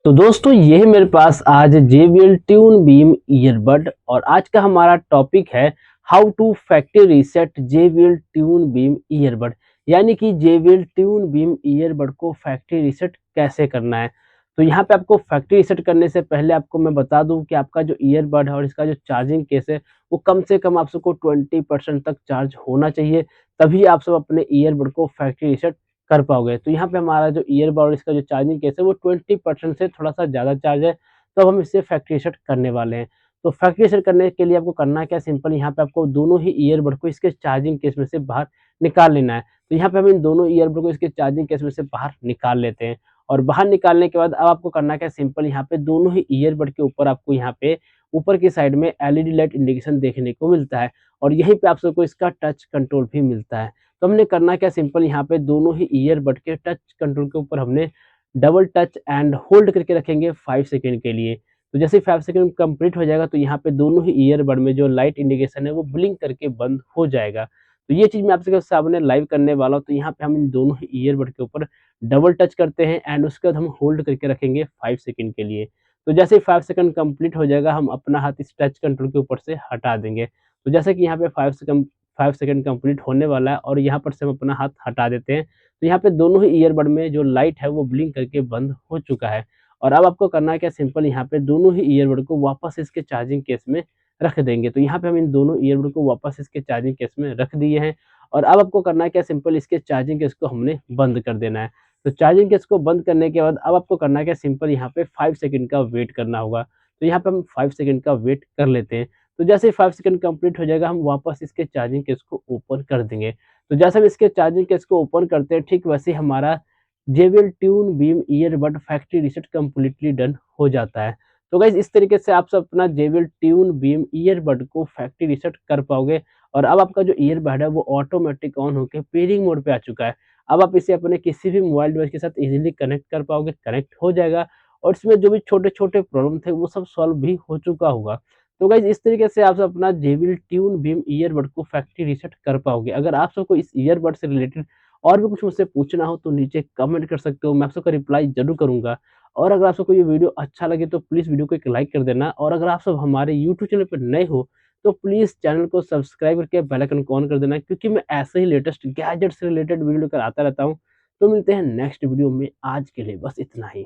तो दोस्तों ये है मेरे पास आज JBL ट्यून बीम ईयरबड और आज का हमारा टॉपिक है how to factory reset JBL tune beam earbud. यानी कि JBL ट्यून बीम ईयरबड को फैक्ट्री रीसेट कैसे करना है। तो यहाँ पे आपको फैक्ट्री रीसेट करने से पहले आपको मैं बता दूं कि आपका जो ईयरबड है और इसका जो चार्जिंग केस है वो कम से कम आप सबको 20% तक चार्ज होना चाहिए, तभी आप सब अपने ईयरबड को फैक्ट्री रीसेट कर पाओगे। तो यहाँ पे हमारा जो ईयरबड और इसका जो चार्जिंग केस है वो 20% से थोड़ा-सा ज़्यादा चार्ज है, तो अब हम इसे फैक्ट्री रीसेट करने वाले हैं। तो फैक्ट्री रीसेट करने के लिए आपको करना क्या, सिंपल यहाँ पे आपको दोनों ही ईयरबड को इसके चार्जिंग केस में से बाहर निकाल लेना है। तो यहाँ पे हम इन दोनों ईयरबड को इसके चार्जिंग केस में से बाहर निकाल लेते हैं और बाहर निकालने के बाद अब आपको करना क्या, सिंपल यहाँ पे दोनों ही ईयरबड के ऊपर आपको यहाँ पे ऊपर की साइड में एलईडी लाइट इंडिकेशन देखने को मिलता है और यहीं पे आप सबको इसका टच कंट्रोल भी मिलता है। तो हमने करना क्या, सिंपल यहाँ पे दोनों ही ईयरबड के टच कंट्रोल के ऊपर हमने डबल टच एंड होल्ड करके रखेंगे 5 सेकंड के लिए। तो जैसे ही 5 सेकंड कंप्लीट हो जाएगा तो यहाँ पे दोनों ही ईयरबड में जो लाइट इंडिकेशन है वो ब्लिंक करके बंद हो जाएगा। तो ये चीज़ मैं आपके सामने लाइव करने वाला हूँ। तो यहाँ पे हम इन दोनों ही ईयरबड के ऊपर डबल टच करते हैं एंड उसके बाद हम होल्ड करके रखेंगे 5 सेकंड के लिए। तो जैसे ही 5 सेकंड कंप्लीट हो जाएगा हम अपना हाथ इस टच कंट्रोल के ऊपर से हटा देंगे। तो जैसे कि यहाँ पे 5 सेकंड कंप्लीट होने वाला है और यहाँ पर से हम अपना हाथ हटा देते हैं। तो यहाँ पे दोनों ही ईयरबड में जो लाइट है वो ब्लिंक करके बंद हो चुका है और अब आपको करना है क्या, सिंपल यहाँ पे दोनों ही ईयरबड को वापस इसके चार्जिंग केस में रख देंगे। तो यहाँ पे हम इन दोनों ईयरबड को वापस इसके चार्जिंग केस में रख दिए हैं और अब आपको करना है क्या, सिंपल इसके चार्जिंग केस को हमने बंद कर देना है। तो चार्जिंग केस को बंद करने के बाद अब आपको करना है क्या, सिंपल यहाँ पे 5 सेकंड का वेट करना होगा। तो यहाँ पे हम 5 सेकंड का वेट कर लेते हैं। तो जैसे ही 5 सेकंड कंप्लीट हो जाएगा हम वापस इसके चार्जिंग केस को ओपन कर देंगे। तो जैसे हम इसके चार्जिंग केस को ओपन करते हैं ठीक वैसे ही हमारा JBL tune beam earbud factory reset completely done हो जाता है। तो गाइस इस तरीके से आप सब अपना JBL ट्यून बीम ईयरबड को फैक्ट्री रीसेट कर पाओगे और अब आपका जो ईयरबड है वो ऑटोमेटिक ऑन होके पेयरिंग मोड पे आ चुका है। अब आप इसे अपने किसी भी मोबाइल डिवाइस के साथ इजीली कनेक्ट कर पाओगे, कनेक्ट हो जाएगा और इसमें जो भी छोटे-छोटे प्रॉब्लम थे वो सब सॉल्व भी हो चुका होगा। तो गाइस इस तरीके से आप सब अपना JBL ट्यून बीम ईयरबड को फैक्ट्री रीसेट कर पाओगे। अगर आप सबको इस ईयरबड से रिलेटेड और भी कुछ मुझसे पूछना हो तो नीचे कमेंट कर सकते हो, मैं आप सबका रिप्लाई ज़रूर करूँगा। और अगर आप सबको ये वीडियो अच्छा लगे तो प्लीज़ वीडियो को एक लाइक कर देना और अगर आप सब हमारे यूट्यूब चैनल पे नए हो तो प्लीज़ चैनल को सब्सक्राइब करके बेल आइकन को ऑन कर देना, क्योंकि मैं ऐसे ही लेटेस्ट गैजेट से रिलेटेड वीडियो लेकर आता रहता हूँ। तो मिलते हैं नेक्स्ट वीडियो में, आज के लिए बस इतना ही।